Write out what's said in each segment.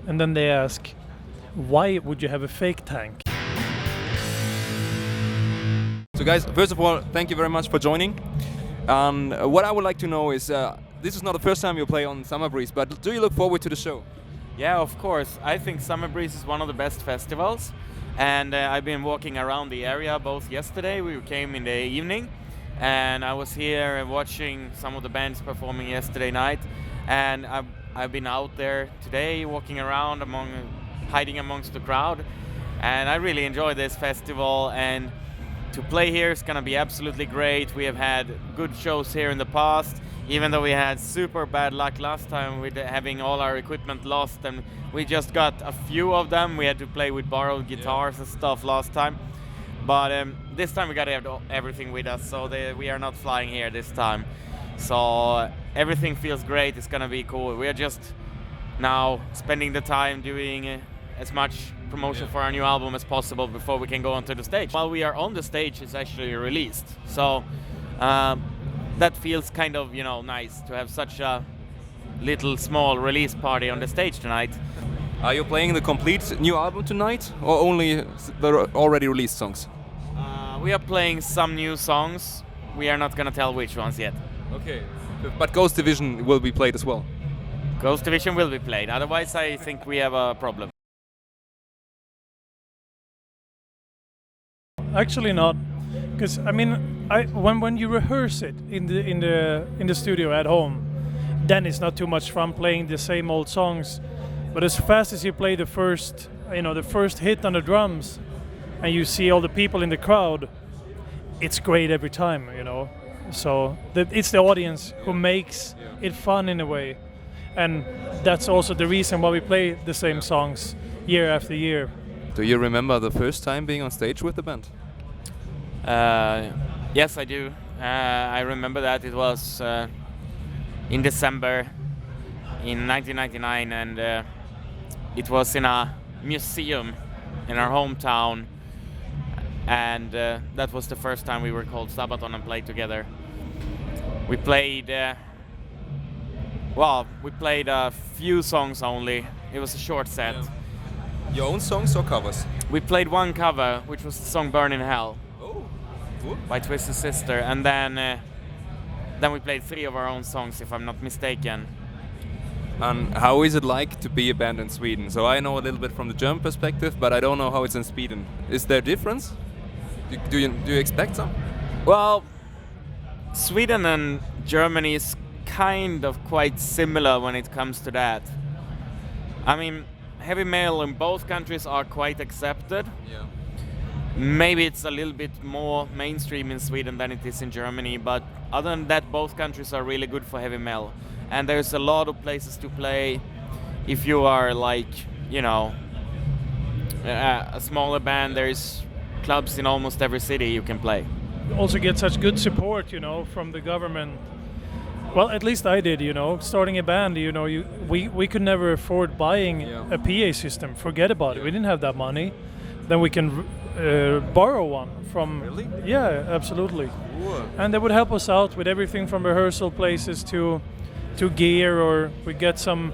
And then they ask, why would you have a fake tank? So guys, first of all, thank you very much for joining. What I would like to know is, this is not the first time you play on Summer Breeze, but do you look forward to the show? Yeah, of course. I think Summer Breeze is one of the best festivals, and I've been walking around the area both yesterday, we came in the evening, and I was here watching some of the bands performing yesterday night, and I've been out there today walking around hiding amongst the crowd, and I really enjoy this festival, and to play here is going to be absolutely great. We have had good shows here in the past, even though we had super bad luck last time with having all our equipment lost, and we just got a few of them. We had to play with borrowed guitars and stuff last time, but this time we got to have everything with us, so we are not flying here this time. So everything feels great. It's gonna be cool. We are just now spending the time doing as much promotion for our new album as possible before we can go onto the stage. While we are on the stage, it's actually released, so that feels kind of, nice to have such a little small release party on the stage tonight. Are you playing the complete new album tonight, or only the already released songs? We are playing some new songs. We are not gonna tell which ones yet. Okay, but Ghost Division will be played as well? Ghost Division will be played, otherwise I think we have a problem. Actually not, because when you rehearse it in the studio at home, then it's not too much fun playing the same old songs. But as fast as you play the first hit on the drums, and you see all the people in the crowd, it's great every time, So it's the audience who makes it fun in a way, and that's also the reason why we play the same songs year after year. Do you remember the first time being on stage with the band? Yes, I do. I remember that it was in December in 1999, and it was in a museum in our hometown, and that was the first time we were called Sabaton and played together. We played a few songs only. It was a short set. Yeah. Your own songs or covers? We played one cover, which was the song Burn in Hell. Oh, cool. By Twisted Sister, and then we played 3 of our own songs, if I'm not mistaken. And how is it like to be a band in Sweden? So I know a little bit from the German perspective, but I don't know how it's in Sweden. Is there a difference? Do you expect some? Well, Sweden and Germany is kind of quite similar when it comes to that. I mean, heavy metal in both countries are quite accepted. Yeah. Maybe it's a little bit more mainstream in Sweden than it is in Germany, but other than that, both countries are really good for heavy metal. And there's a lot of places to play if you are a smaller band. There's clubs in almost every city you can play. You also get such good support, from the government. Well, at least I did, starting a band, we could never afford buying a PA system. Forget about it. We didn't have that money. Then we can borrow one from... Really? Yeah, absolutely. Cool. And they would help us out with everything from rehearsal places to gear, or we get some,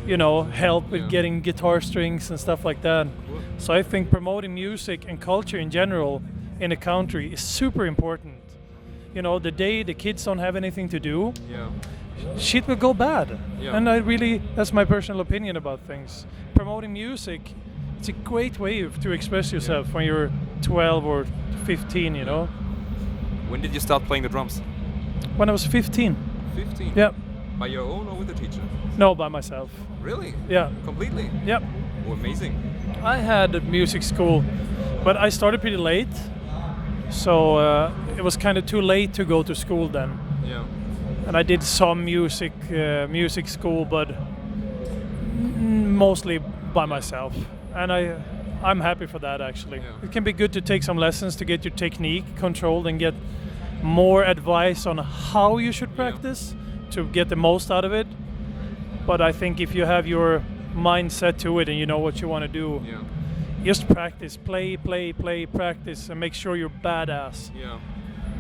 help with getting guitar strings and stuff like that. Cool. So I think promoting music and culture in general in a country is super important. The day the kids don't have anything to do, shit will go bad. Yeah. And that's my personal opinion about things. Promoting music, it's a great way to express yourself when you're 12 or 15, When did you start playing the drums? When I was 15. 15? Yeah. By your own or with a teacher? No, by myself. Really? Yeah. Completely? Yeah. Oh, amazing. I had music school, but I started pretty late. So it was kind of too late to go to school then. Yeah. And I did some music school, but mostly by myself. And I'm happy for that, actually. Yeah. It can be good to take some lessons to get your technique controlled and get more advice on how you should practice to get the most out of it. But I think if you have your mind set to it and you know what you want to do, just practice, play, practice, and make sure you're badass. Yeah.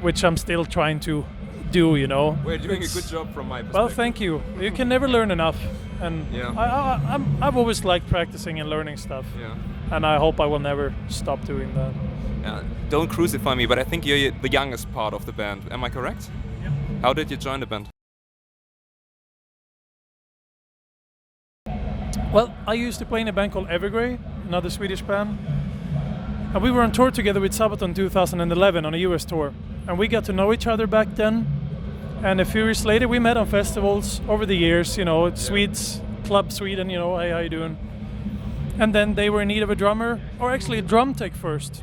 Which I'm still trying to do, you know. We're doing a It's- good job from my perspective. Well, thank you. You can never learn enough, and Yeah. I've always liked practicing and learning stuff, Yeah. and I hope I will never stop doing that. Don't crucify me, but I think you're the youngest part of the band. Am I correct? Yeah. How did you join the band? Well, I used to play in a band called Evergrey, another Swedish band. And we were on tour together with Sabaton 2011 on a US tour. And we got to know each other back then. And a few years later we met on festivals over the years, you know, Swedes, Club Sweden, you know, hey, how you doing? And then they were in need of a drummer, or actually a drum tech first.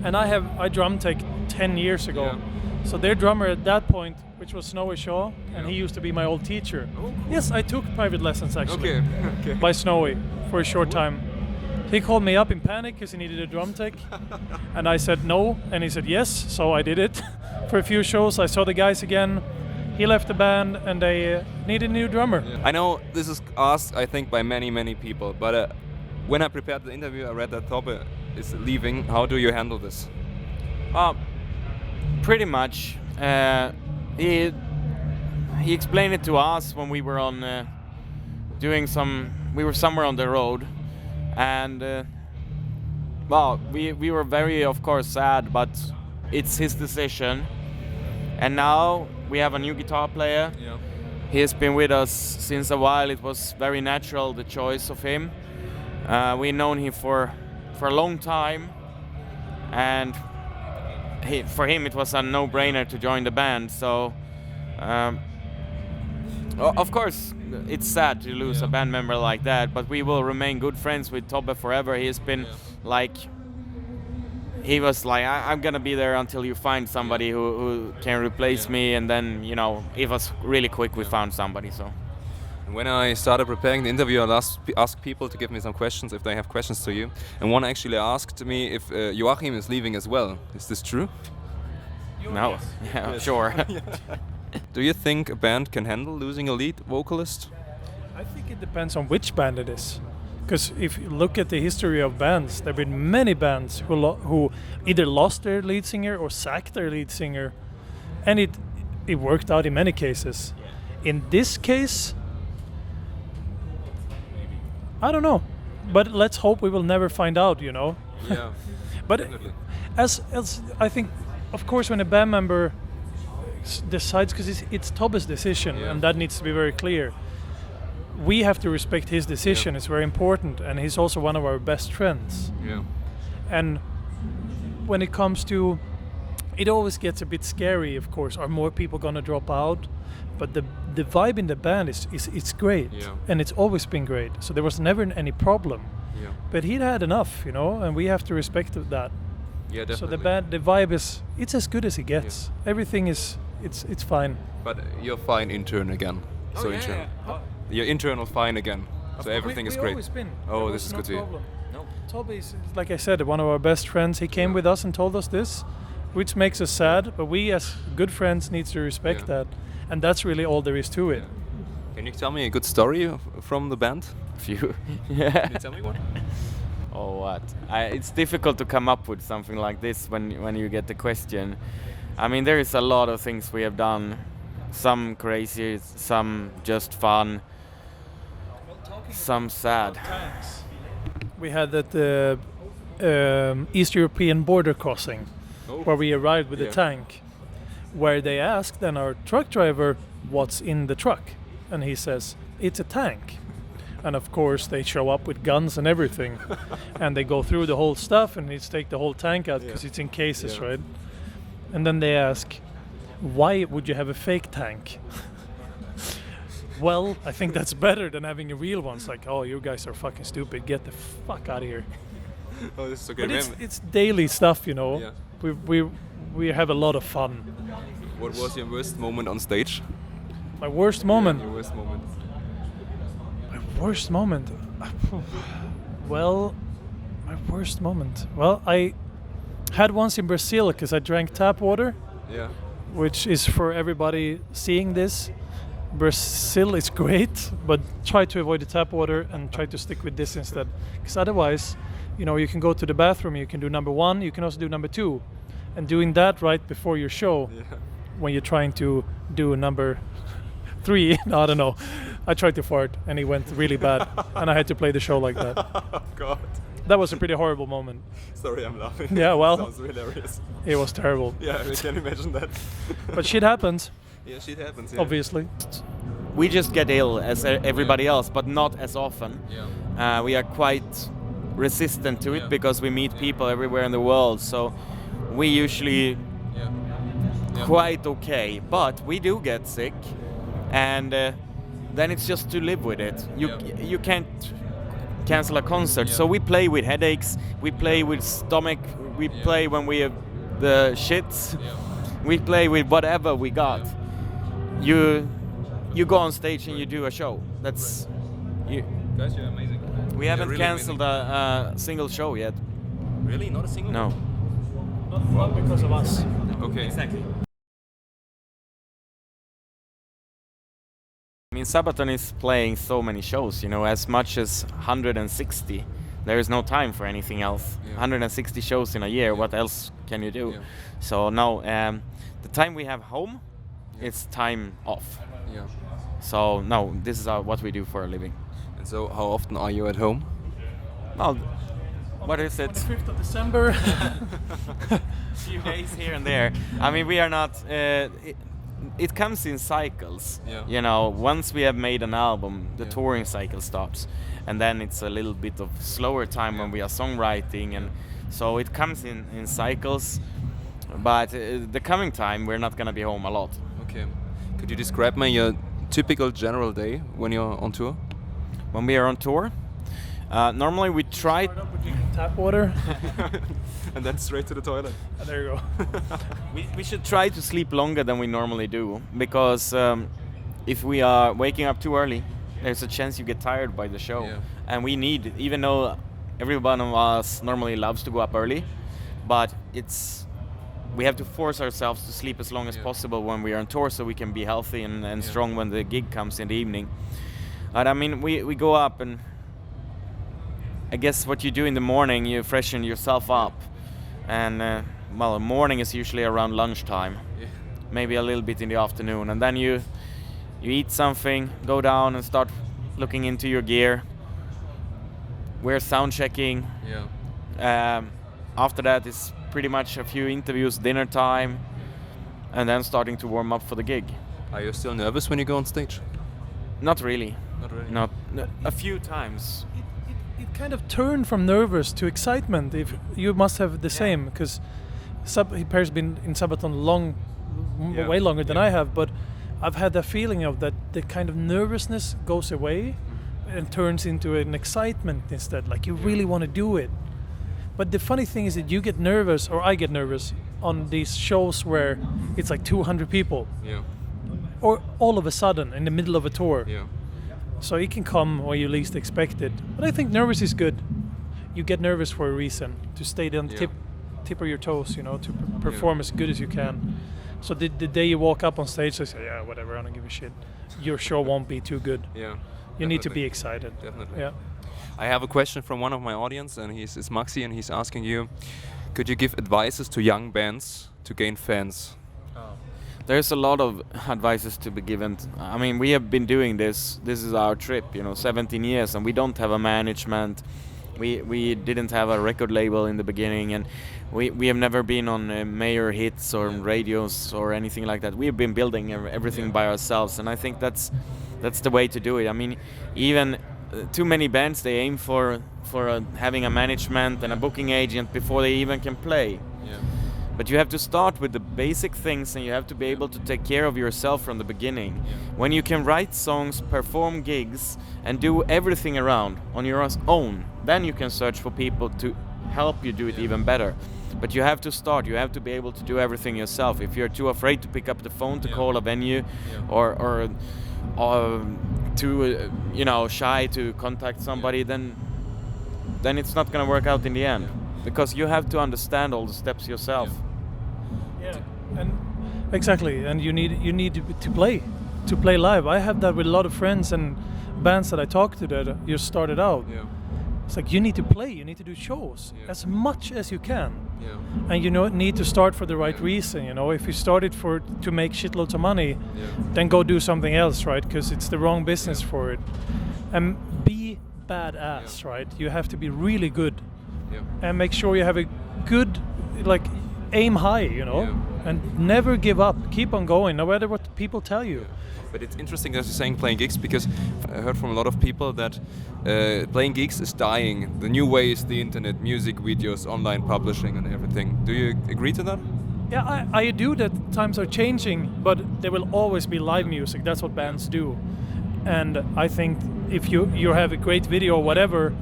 And I drum tech 10 years ago. Yeah. So their drummer at that point, which was Snowy Shaw, and he used to be my old teacher. Oh, cool. Yes, I took private lessons actually Okay. Okay. by Snowy for a short time. He called me up in panic because he needed a drum tech, and I said no, and he said yes, so I did it for a few shows. I saw the guys again. He left the band, and they needed a new drummer. I know this is asked, I think, by many people, but when I prepared the interview, I read that Tobbe is leaving. How do you handle this? Pretty much. He explained it to us when we were on we were somewhere on the road, and we were very, of course, sad, but it's his decision. And now we have a new guitar player. Yeah. He has been with us since a while. It was very natural, the choice of him. We've known him for a long time, and for him it was a no-brainer to join the band. So of course it's sad to lose a band member like that, but we will remain good friends with Tobbe forever. He's been he was like, I'm gonna be there until you find somebody who can replace me, and then, you know, it was really quick we found somebody. So When I started preparing the interview, I asked people to give me some questions if they have questions to you. And one actually asked me if Joachim is leaving as well. Is this true? no. Yeah, sure. Do you think a band can handle losing a lead vocalist? I think it depends on which band it is. Because if you look at the history of bands, there have been many bands who either lost their lead singer or sacked their lead singer. And it worked out in many cases. In this case, I don't know. But let's hope we will never find out, you know. Yeah. But Definitely. as I think, of course, when a band member decides, because it's Tobbe's decision, Yeah. and that needs to be very clear. We have to respect his decision. It's very important, and he's also one of our best friends. Yeah. And when it comes to, it always gets a bit scary. Of course, are more people gonna drop out? But the vibe in the band is it's great, Yeah. and it's always been great. So there was never any problem. Yeah. But he'd had enough, you know, and we have to respect that. Yeah, definitely. So the vibe is, it's as good as it gets. Everything is, it's fine. But you're fine intern again. So internal. You're internal fine again. So everything is great. Always been. Oh, There this was is no good to hear. problem. No. Tobbe is, like I said, one of our best friends. He came with us and told us this, which makes us sad. But we, as good friends, need to respect that, and that's really all there is to it. Can you tell me a good story from the band? Few. Can you tell me one? Oh, what? It's difficult to come up with something like this when you get the question. I mean, there is a lot of things we have done. Some crazy, some just fun, some sad. We had at the East European border crossing, where we arrived with a tank, where they asked then our truck driver what's in the truck, and he says it's a tank. And of course they show up with guns and everything, and they go through the whole stuff and it's take the whole tank out because it's in cases, right? And then they ask, why would you have a fake tank? Well, I think that's better than having a real one. It's like, oh, you guys are fucking stupid, get the fuck out of here. Oh, this is okay. But it's daily stuff, you know. Yeah. We have a lot of fun. What was your worst moment on stage? My worst moment? Your worst moment. My worst moment? Well, my worst moment. Well, I had once in Brazil because I drank tap water. Yeah. Which is for everybody seeing this. Brazil is great, but try to avoid the tap water and try to stick with this instead. Because otherwise, you know, you can go to the bathroom, you can do number one, you can also do number two. And doing that right before your show when you're trying to do number 3. No, I don't know. I tried to fart and it went really bad, and I had to play the show like that. Oh God. That was a pretty horrible moment. Sorry, I'm laughing. Yeah, well, Sounds hilarious. it was terrible. Yeah, I can imagine that. But shit happens, Yeah, shit happens. Yeah. obviously. We just get ill as everybody else, but not as often. Yeah. We are quite resistant to it Yeah. because we meet people everywhere in the world, so we usually Yeah. Yeah. quite okay. But we do get sick, and then it's just to live with it. You can't cancel a concert, Yeah. so we play with headaches, we play with stomach, we play when we have the shits, Yeah. we play with whatever we got. You go on stage and you do a show. That's you. Guys, you're amazing. We You're haven't really cancelled a single show yet. amazing. Really? Not a single? No. Not because of us. Okay. Exactly. I mean, Sabaton is playing so many shows, as much as 160. There is no time for anything else. Yeah. 160 shows in a year, what else can you do? Yeah. So no, the time we have home, it's time off. Yeah. So no, this is what we do for a living. And so, how often are you at home? Well, what is it? 5th of December. Few days here and there. I mean, we are not. It comes in cycles. Yeah. Once we have made an album, the Yeah. touring cycle starts, and then it's a little bit of slower time when we are songwriting, and so it comes in cycles. But the coming time, we're not gonna be home a lot. Okay. Could you describe me your typical general day when you're on tour? When we are on tour, normally we try. Start up with your tap water. And then straight to the toilet. There you go. We should try to sleep longer than we normally do, because if we are waking up too early, there's a chance you get tired by the show. Yeah. And we need, even though every one of us normally loves to go up early, but we have to force ourselves to sleep as long as possible when we are on tour, so we can be healthy and strong when the gig comes in the evening. But I mean, we go up, and I guess what you do in the morning, you freshen yourself up. And the morning is usually around lunchtime, maybe a little bit in the afternoon, and then you eat something, go down and start looking into your gear. We're sound checking. Yeah. After that is pretty much a few interviews, dinner time, and then starting to warm up for the gig. Are you still nervous when you go on stage? Not really. Not really. Not a few times. It kind of turned from nervous to excitement. If you must have the same, because Pär's been in Sabaton way longer than I have, but I've had that feeling of that the kind of nervousness goes away and turns into an excitement instead. Like you really want to do it. But the funny thing is that you get nervous, or I get nervous, on these shows where it's like 200 people, Yeah. or all of a sudden in the middle of a tour. Yeah. So it can come where you least expect it. But I think nervous is good. You get nervous for a reason, to stay on the tip of your toes, to perform as good as you can. So the day you walk up on stage, I say, yeah, whatever, I don't give a shit. Your show won't be too good. Yeah. You need to be excited. Definitely. Yeah. I have a question from one of my audience, and it's Maxi, and he's asking you, could you give advices to young bands to gain fans? There's a lot of advices to be given. I mean, we have been doing this. This is our trip, 17 years, and we don't have a management. We didn't have a record label in the beginning, and we have never been on major hits or radios or anything like that. We have been building everything by ourselves, and I think that's the way to do it. I mean, even too many bands, they aim for having a management and a booking agent before they even can play. Yeah. But you have to start with the basic things, and you have to be able to take care of yourself from the beginning. Yeah. When you can write songs, perform gigs, and do everything around on your own, then you can search for people to help you do it even better. But you have to start. You have to be able to do everything yourself. If you're too afraid to pick up the phone to call a venue, or too shy to contact somebody, then it's not going to work out in the end, because you have to understand all the steps yourself. Yeah, and exactly, and you need to play live. I have that with a lot of friends and bands that I talk to that just started out. Yeah. It's like you need to play, you need to do shows as much as you can. And you need to start for the right reason. If you started to make shitloads of money, then go do something else, right? Because it's the wrong business for it. And be badass, right? You have to be really good, and make sure you have a good, aim high, and never give up. Keep on going, no matter what people tell you. But it's interesting as you're saying playing gigs, because I heard from a lot of people that playing gigs is dying. The new way is the internet, music videos, online publishing and everything. Do you agree to that? Yeah, I do that times are changing, but there will always be live music. That's what bands do. And I think if you have a great video or whatever,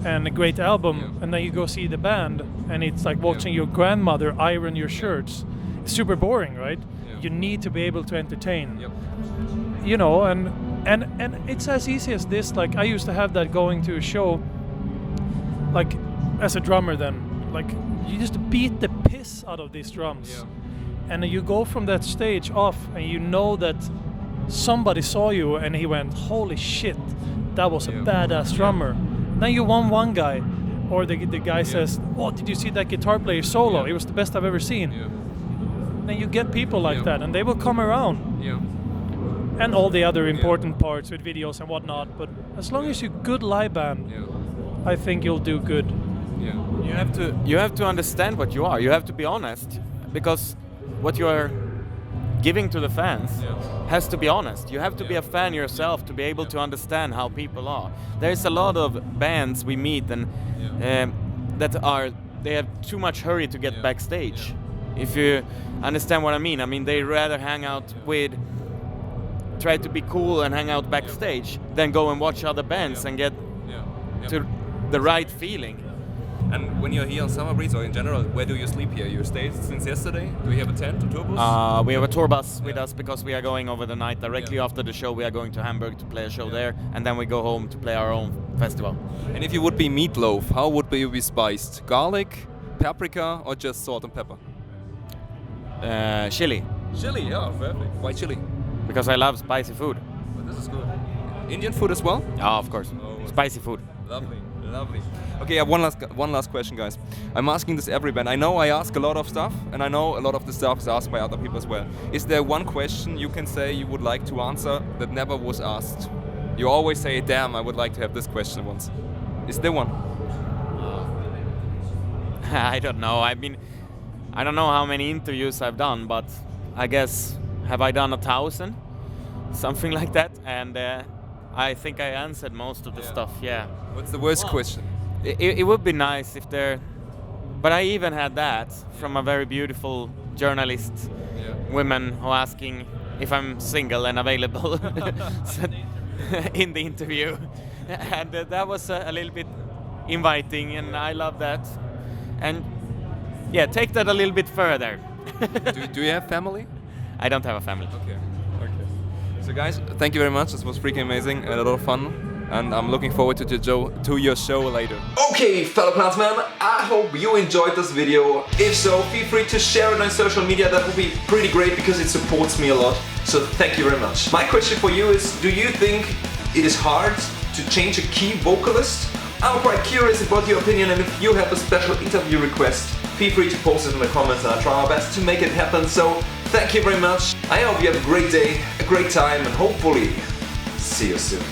and a great album, and then you go see the band, and it's like watching your grandmother iron your shirts. It's super boring, right? You need to be able to entertain. And it's as easy as this. Like, I used to have that going to a show, like, as a drummer then. Like, you just beat the piss out of these drums. And you go from that stage off, and you know that somebody saw you, and he went, holy shit, that was a badass drummer. Then you won one guy, or the guy says, oh, did you see that guitar player solo? It was the best I've ever seen. Then you get people like that, and they will come around. And all the other important parts with videos and whatnot. But as long as you're a good live band, I think you'll do good. You have to understand what you are. You have to be honest, because what you are giving to the fans has to be honest. You have to be a fan yourself to be able to understand how people are. There's a lot of bands we meet and they have too much hurry to get backstage. If you understand what I mean, they rather hang out try to be cool and hang out backstage than go and watch other bands and get to the right feeling. And when you're here on Summer Breeze, or in general, where do you sleep here? You stayed since yesterday? Do you have a tent, a tour bus? We have a tour bus with us because we are going over the night. Directly after the show, we are going to Hamburg to play a show there, and then we go home to play our own festival. And if you would be meatloaf, how would you be spiced? Garlic, paprika, or just salt and pepper? Chili. Chili, yeah, perfect. Why chili? Because I love spicy food. Well, this is good. Indian food as well? Oh, of course. Spicy food. Lovely. Okay, I have one last question, guys. I'm asking this every band. I know I ask a lot of stuff, and I know a lot of the stuff is asked by other people as well. Is there one question you can say you would like to answer that never was asked? You always say, damn, I would like to have this question once. Is there one? I don't know. I don't know how many interviews I've done, but I guess, have I done 1,000? Something like that. And I think I answered most of the stuff, What's the worst question? It would be nice if there... But I even had that from a very beautiful journalist, women who asking if I'm single and available in the interview. And that was a little bit inviting, and I love that. And take that a little bit further. Do you have family? I don't have a family. Okay. So guys, thank you very much. This was freaking amazing and a lot of fun. And I'm looking forward to your show later. Okay, fellow Plantsmen, I hope you enjoyed this video. If so, feel free to share it on social media. That would be pretty great because it supports me a lot. So thank you very much. My question for you is, do you think it is hard to change a key vocalist? I'm quite curious about your opinion, and if you have a special interview request, feel free to post it in the comments and I'll try my best to make it happen. So thank you very much. I hope you have a great day, a great time, and hopefully see you soon.